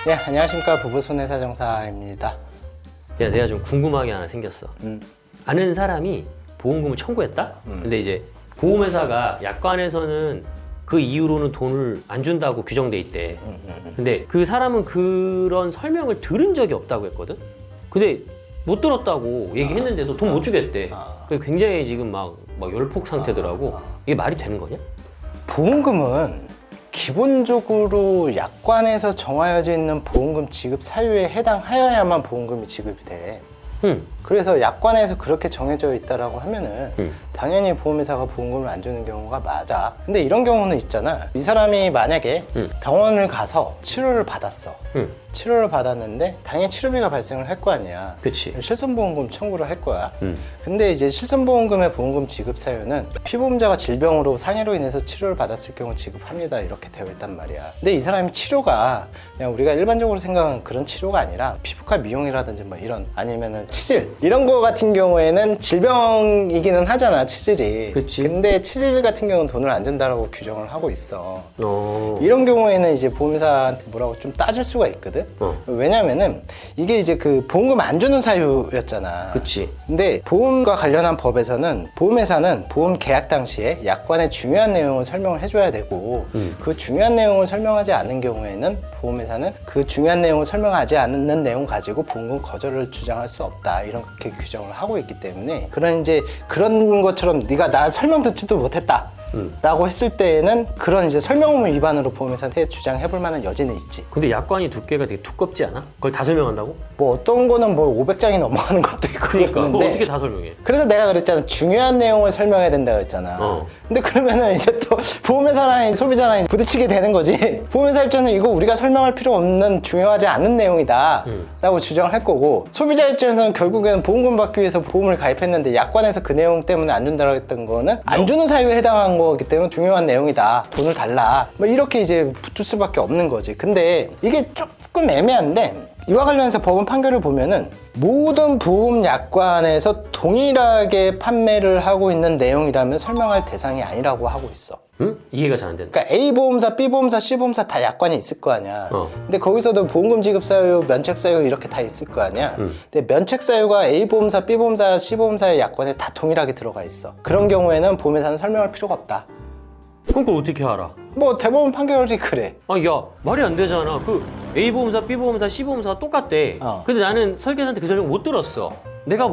네, 안녕하십니까. 부부손해사정사입니다. 야, 내가 좀 궁금한 게 하나 생겼어. 아는 사람이 보험금을 청구했다? 근데 이제 보험회사가 약관에서는 그 이후로는 돈을 안 준다고 규정돼 있대. 근데 그 사람은 그런 설명을 들은 적이 없다고 했거든? 근데 못 들었다고 얘기했는데도 돈 못 주겠대. 그래서 굉장히 지금 막 열폭 상태더라고. 이게 말이 되는 거냐? 보험금은 기본적으로 약관에서 정하여져 있는 보험금 지급 사유에 해당하여야만 보험금이 지급이 돼. 그래서 약관에서 그렇게 정해져 있다라고 하면은 당연히 보험회사가 보험금을 안 주는 경우가 맞아. 근데 이런 경우는 있잖아. 이 사람이 만약에 병원을 가서 치료를 받았어. 치료를 받았는데 당연히 치료비가 발생을 할 거 아니야. 그치. 실손보험금 청구를 할 거야. 근데 이제 실손보험금의 보험금 지급 사유는 피보험자가 질병으로 상해로 인해서 치료를 받았을 경우 지급합니다. 이렇게 되어 있단 말이야. 근데 이 사람이 치료가 그냥 우리가 일반적으로 생각하는 그런 치료가 아니라 피부과 미용이라든지 뭐 이런 아니면은 치질 이런 거 같은 경우에는 질병이기는 하잖아, 치질이. 그치. 근데 치질 같은 경우는 돈을 안 준다라고 규정을 하고 있어. 어. 이런 경우에는 이제 보험사한테 뭐라고 좀 따질 수가 있거든. 왜냐면은 이게 이제 그 보험금 안 주는 사유였잖아. 그치. 근데 보험과 관련한 법에서는 보험회사는 보험 계약 당시에 약관의 중요한 내용을 설명을 해줘야 되고 그 중요한 내용을 설명하지 않는 경우에는 보험회사는 그 중요한 내용을 설명하지 않는 내용 가지고 보험금 거절을 주장할 수 없다, 이렇게 규정을 하고 있기 때문에 그런 이제 그런 것처럼 네가 나 설명 듣지도 못했다 라고 했을 때에는 그런 이제 설명 의무 위반으로 보험회사한테 주장해볼 만한 여지는 있지. 근데 약관이 두께가 되게 두껍지 않아? 그걸 다 설명한다고? 뭐 어떤 거는 뭐 500장이 넘어가는 것도 있고 그러니까 그걸 그러는데 어떻게 다 설명해? 그래서 내가 그랬잖아, 중요한 내용을 설명해야 된다고 했잖아. 근데 그러면은 이제 또 보험회사랑 소비자랑 부딪히게 되는 거지. 보험회사 입장에서 이거 우리가 설명할 필요 없는 중요하지 않은 내용이다 라고 주장을 할 거고, 소비자 입장에서는 결국에는 보험금 받기 위해서 보험을 가입했는데 약관에서 그 내용 때문에 안 준다고 했던 거는 안 주는 사유에 해당한 거기 때문에 중요한 내용이다, 돈을 달라, 뭐 이렇게 이제 붙을 수밖에 없는 거지. 근데 이게 조금 애매한데 이와 관련해서 법원 판결을 보면은 모든 보험 약관에서 동일하게 판매를 하고 있는 내용이라면 설명할 대상이 아니라고 하고 있어. 응? 이해가 잘 안 된다. 그러니까 A 보험사, B 보험사, C 보험사 다 약관이 있을 거 아니야. 근데 거기서도 보험금 지급 사유, 면책 사유 이렇게 다 있을 거 아니야. 근데 면책 사유가 A 보험사, B 보험사, C 보험사의 약관에 다 동일하게 들어가 있어. 그런 경우에는 보험회사는 설명할 필요가 없다. 그럼 그걸 어떻게 알아? 뭐 대법원 판결이 그래. 아, 야, 말이 안 되잖아. 그 A 보험사, B 보험사, C 보험사가 똑같대. 근데 나는 설계사한테 그 설명 못 들었어. 내가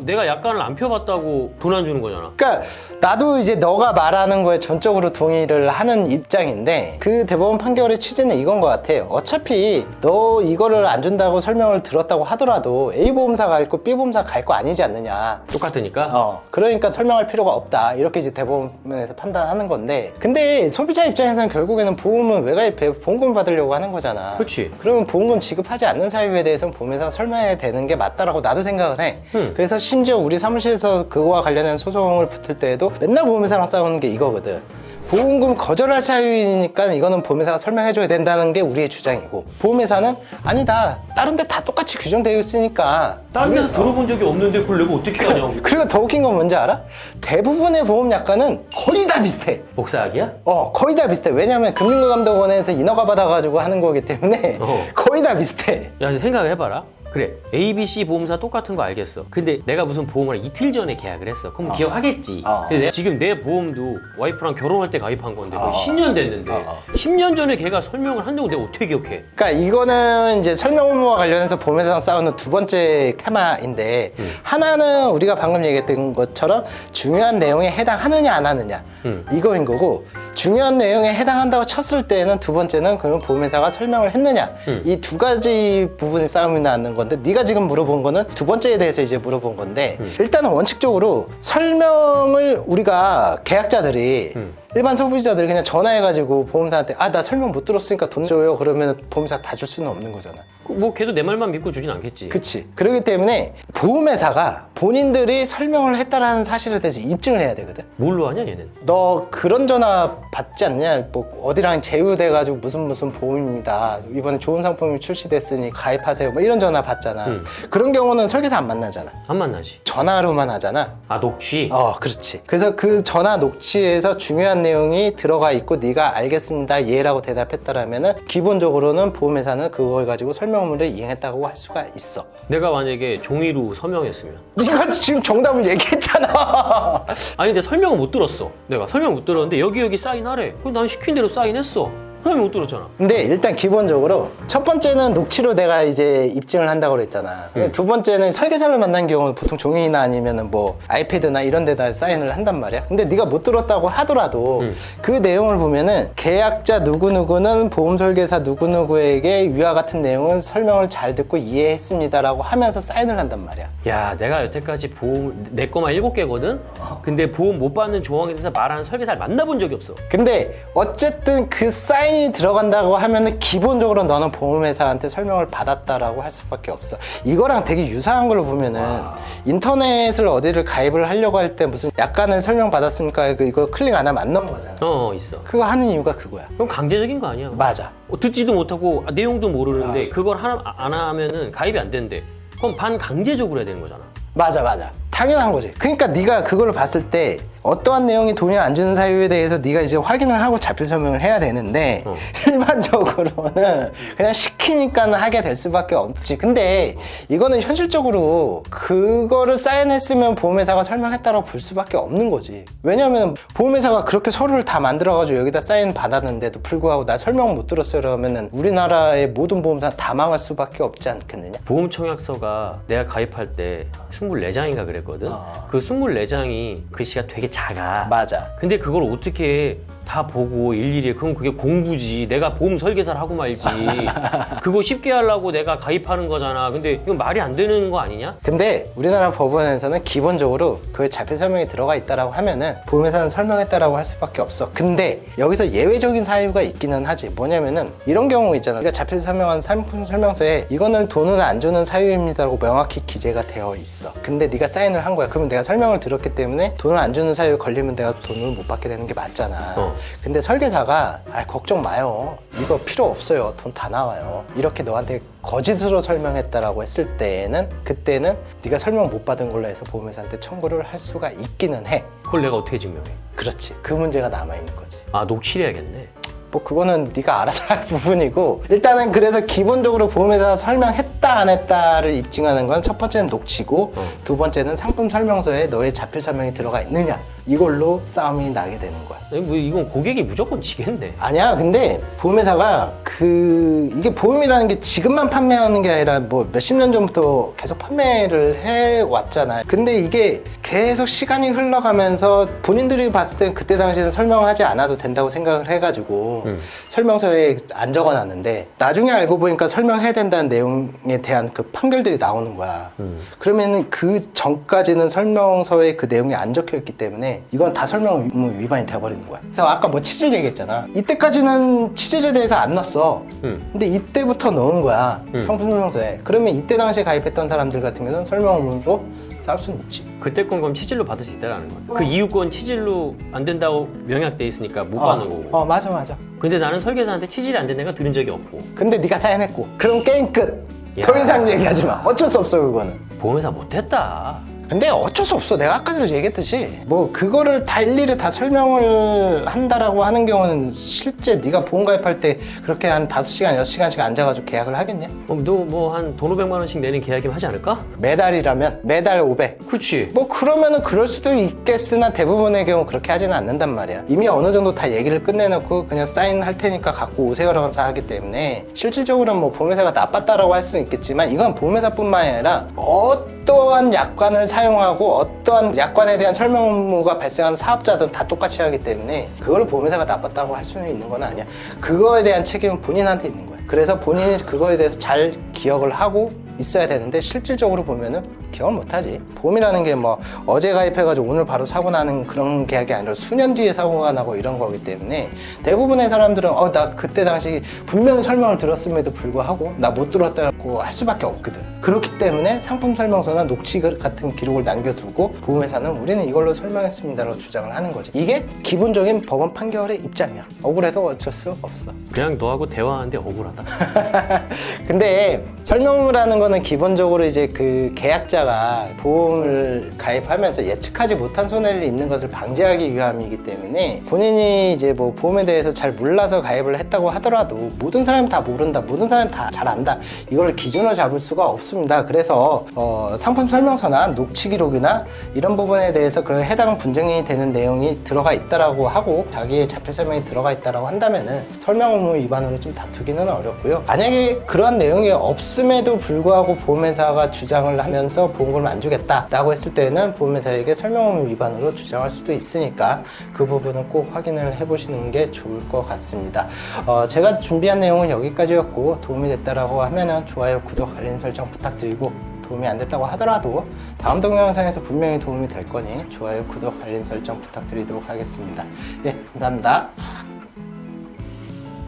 내가 약관을 안 펴봤다고 돈 안 주는 거잖아. 그러니까 나도 이제 너가 말하는 거에 전적으로 동의를 하는 입장인데, 그 대법원 판결의 취지는 이건 것 같아. 어차피 너 이거를 안 준다고 설명을 들었다고 하더라도 A 보험사가 있고 B 보험사가 갈 거 아니지 않느냐. 똑같으니까? 그러니까 설명할 필요가 없다, 이렇게 이제 대법원에서 판단하는 건데, 근데 소비자 입장에서는 결국에는 보험은 왜 가입해? 보험금 받으려고 하는 거잖아. 그치. 그러면 보험금 지급하지 않는 사유에 대해서는 보험회사가 설명해야 되는 게 맞다라고 나도 생각을 해. 그래서 심지어 우리 사무실에서 그거와 관련된 소송을 붙을 때에도 맨날 보험회사랑 싸우는 게 이거거든. 보험금 거절할 사유이니까 이거는 보험회사가 설명해줘야 된다는 게 우리의 주장이고, 보험회사는 아니다, 다른 데 다 똑같이 규정되어 있으니까. 다른 데서 들어본 적이 없는데 그걸 내가 어떻게 하냐고. 그리고 더 웃긴 건 뭔지 알아? 대부분의 보험 약관은 거의 다 비슷해. 복사하기야? 거의 다 비슷해. 왜냐면 금융감독원에서 인허가 받아가지고 하는 거기 때문에 거의 다 비슷해. 야, 생각을 해봐라. 그래, ABC 보험사 똑같은 거 알겠어. 근데 내가 무슨 보험을 이틀 전에 계약을 했어. 그럼 기억하겠지. 근데 내가 지금 내 보험도 와이프랑 결혼할 때 가입한 건데 거의 10년 됐는데 10년 전에 걔가 설명을 한다고 내가 어떻게 기억해? 그러니까 이거는 이제 설명 의무와 관련해서 보험회사랑 싸우는 두 번째 테마인데, 하나는 우리가 방금 얘기했던 것처럼 중요한 내용에 해당하느냐 안 하느냐 이거인 거고, 중요한 내용에 해당한다고 쳤을 때는 두 번째는 그러면 보험회사가 설명을 했느냐, 이 두 가지 부분의 싸움이 나는 건데, 네가 지금 물어본 거는 두 번째에 대해서 이제 물어본 건데, 일단은 원칙적으로 설명을 우리가 계약자들이 일반 소비자들이 그냥 전화해가지고 보험사한테 나 설명 못 들었으니까 돈 줘요 그러면 보험사 다 줄 수는 없는 거잖아. 뭐 걔도 내 말만 믿고 주진 않겠지. 그치. 그렇기 때문에 보험회사가 본인들이 설명을 했다라는 사실에 대해서 입증을 해야 되거든. 뭘로 하냐 얘는? 너 그런 전화 받지 않냐? 뭐 어디랑 제휴돼가지고 무슨 보험입니다, 이번에 좋은 상품이 출시됐으니 가입하세요, 뭐 이런 전화 받잖아. 그런 경우는 설계사 안 만나잖아. 안 만나지. 전화로만 하잖아. 아, 녹취? 그렇지. 그래서 그 전화 녹취에서 중요한 내용이 들어가 있고 네가 알겠습니다 예라고 대답했다라면은 기본적으로는 보험회사는 그걸 가지고 설명문을 이행했다고 할 수가 있어. 내가 만약에 종이로 서명했으면 네가 지금 정답을 얘기했잖아. 아니 근데 설명을 못 들었어. 내가 설명 못 들었는데 여기 사인하래. 그럼 난 시킨 대로 사인했어. 설명 못 들었잖아. 근데 일단 기본적으로 첫 번째는 녹취로 내가 이제 입증을 한다고 그랬잖아. 두 번째는 설계사를 만난 경우는 보통 종이나 아니면은 뭐 아이패드나 이런 데다 사인을 한단 말이야. 근데 네가 못 들었다고 하더라도 그 내용을 보면은 계약자 누구누구는 보험 설계사 누구누구에게 위와 같은 내용은 설명을 잘 듣고 이해했습니다라고 하면서 사인을 한단 말이야. 야, 내가 여태까지 보험 내 거만 7개거든. 근데 보험 못 받는 조항에 대해서 말하는 설계사를 만나본 적이 없어. 근데 어쨌든 그 사인이 들어간다고 하면은 기본적으로 너는 보험회사한테 설명을 받았다라고 할 수밖에 없어. 이거랑 되게 유사한 걸로 보면은 인터넷을 어디를 가입을 하려고 할 때 무슨 약관을 설명 받았습니까? 이거 클릭 안 하면 안 넘어가잖아. 있어. 그거 하는 이유가 그거야. 그럼 강제적인 거 아니야? 맞아. 듣지도 못하고 내용도 모르는데 그걸 안 하면은 가입이 안 된대. 그럼 반강제적으로 해야 되는 거잖아. 맞아. 당연한 거지. 그러니까 네가 그걸 봤을 때 어떠한 내용이 돈이 안 주는 사유에 대해서 네가 이제 확인을 하고 자필 설명을 해야 되는데 일반적으로는 그냥 시키니까 하게 될 수밖에 없지. 근데 이거는 현실적으로 그거를 사인했으면 보험회사가 설명했다고 볼 수밖에 없는 거지. 왜냐하면 보험회사가 그렇게 서류를 다 만들어가지고 여기다 사인 받았는데도 불구하고 나 설명 못 들었어요 그러면은 우리나라의 모든 보험사는 다 망할 수밖에 없지 않겠느냐? 보험청약서가 내가 가입할 때 24장인가 그랬거든. 그 24장이 글씨가 되게 작아. 맞아. 근데 그걸 어떻게 다 보고 일일이 그럼 그게 공부지. 내가 보험 설계사를 하고 말지. 그거 쉽게 하려고 내가 가입하는 거잖아. 근데 이건 말이 안 되는 거 아니냐? 근데 우리나라 법원에서는 기본적으로 그 자필 설명이 들어가 있다라고 하면은 보험회사는 설명했다라고 할 수밖에 없어. 근데 여기서 예외적인 사유가 있기는 하지. 뭐냐면은 이런 경우 있잖아. 우리가 자필 설명한 상품 설명서에 이거는 돈은 안 주는 사유입니다라고 명확히 기재가 되어 있어. 근데 네가 사인을 한 거야. 그러면 내가 설명을 들었기 때문에 돈을 안 주는 사유에 걸리면 내가 돈을 못 받게 되는 게 맞잖아. 근데 설계사가 걱정 마요. 이거 필요 없어요. 돈 다 나와요. 이렇게 너한테 거짓으로 설명했다라고 했을 때에는 그때는 네가 설명 못 받은 걸로 해서 보험회사한테 청구를 할 수가 있기는 해. 그걸 내가 어떻게 증명해? 그렇지. 그 문제가 남아있는 거지. 녹취를 해야겠네. 뭐 그거는 네가 알아서 할 부분이고 일단은 그래서 기본적으로 보험회사가 설명했다 안 했다를 입증하는 건 첫 번째는 녹취고 두 번째는 상품 설명서에 너의 자필 설명이 들어가 있느냐 이걸로 싸움이 나게 되는 거야. 뭐 이건 고객이 무조건 지겠네. 아니야. 근데 보험회사가 이게 보험이라는 게 지금만 판매하는 게 아니라 뭐 몇십 년 전부터 계속 판매를 해왔잖아. 근데 이게 계속 시간이 흘러가면서 본인들이 봤을 땐 그때 당시에는 설명하지 않아도 된다고 생각을 해가지고 설명서에 안 적어놨는데 나중에 알고 보니까 설명해야 된다는 내용에 대한 그 판결들이 나오는 거야. 그러면은 그 전까지는 설명서에 그 내용이 안 적혀있기 때문에 이건 다 설명 의무 위반이 되어버리는 거야. 그래서 아까 뭐 치질 얘기했잖아. 이때까지는 치질에 대해서 안 넣었어. 근데 이때부터 넣은 거야. 상품 설명서에. 그러면 이때 당시에 가입했던 사람들 같은 경우는 설명 의무로 싸울 수는 있지. 그때 건 그럼 치질로 받을 수 있다라는 거야. 그 이후 건 치질로 안 된다고 명약돼 있으니까 못 받는 거고. 맞아. 근데 나는 설계사한테 치질이 안 된 애가 들은 적이 없고. 근데 네가 사인했고. 그럼 게임 끝. 야. 더 이상 얘기하지 마. 어쩔 수 없어 그거는. 보험회사 못했다. 근데 어쩔 수 없어. 내가 아까도 얘기했듯이 뭐 그거를 다 일일이 다 설명을 한다라고 하는 경우는 실제 네가 보험 가입할 때 그렇게 한 5시간, 6시간씩 앉아가지고 계약을 하겠냐? 너 뭐 한 돈 500만 원씩 내는 계약이면 하지 않을까? 매달이라면 매달 500. 그렇지. 뭐 그러면은 그럴 수도 있겠으나 대부분의 경우 그렇게 하지는 않는단 말이야. 이미 어느 정도 다 얘기를 끝내놓고 그냥 사인할 테니까 갖고 오세요라고 하기 때문에 실질적으로는 뭐 보험회사가 나빴다라고 할 수는 있겠지만 이건 보험회사뿐만 아니라 어떠한 약관을 사용하고 어떠한 약관에 대한 설명 의무가 발생하는 사업자들은 다 똑같이 하기 때문에 그걸 보험회사가 나빴다고 할 수는 있는 건 아니야. 그거에 대한 책임은 본인한테 있는 거야. 그래서 본인이 그거에 대해서 잘 기억을 하고 있어야 되는데 실질적으로 보면은 기억을 못하지. 보험이라는 게 뭐 어제 가입해가지고 오늘 바로 사고 나는 그런 계약이 아니라 수년 뒤에 사고가 나고 이런 거기 때문에 대부분의 사람들은 나 그때 당시 분명히 설명을 들었음에도 불구하고 나 못 들었다고 할 수밖에 없거든. 그렇기 때문에 상품 설명서나 녹취 같은 기록을 남겨두고 보험회사는 우리는 이걸로 설명했습니다라고 주장을 하는 거지. 이게 기본적인 법원 판결의 입장이야. 억울해도 어쩔 수 없어. 그냥 너하고 대화하는데 억울하다. 근데 설명이라는 거는 기본적으로 이제 그 계약자가 보험회사가 보험을 가입하면서 예측하지 못한 손해를 입는 것을 방지하기 위함이기 때문에 본인이 이제 뭐 보험에 대해서 잘 몰라서 가입을 했다고 하더라도 모든 사람이 다 모른다, 모든 사람이 다 잘 안다, 이걸 기준으로 잡을 수가 없습니다. 그래서 상품 설명서나 녹취 기록이나 이런 부분에 대해서 그 해당 분쟁이 되는 내용이 들어가 있다라고 하고 자기의 자표 설명이 들어가 있다라고 한다면은 설명 의무 위반으로 좀 다투기는 어렵고요. 만약에 그런 내용이 없음에도 불구하고 보험회사가 주장을 하면서 보험금을 안 주겠다라고 했을 때는 보험회사에게 설명 의무 위반으로 주장할 수도 있으니까 그 부분은 꼭 확인을 해보시는 게 좋을 것 같습니다. 제가 준비한 내용은 여기까지였고 도움이 됐다라고 하면은 좋아요, 구독, 알림 설정 부탁드리고 도움이 안 됐다고 하더라도 다음 동영상에서 분명히 도움이 될 거니 좋아요, 구독, 알림 설정 부탁드리도록 하겠습니다. 예, 감사합니다.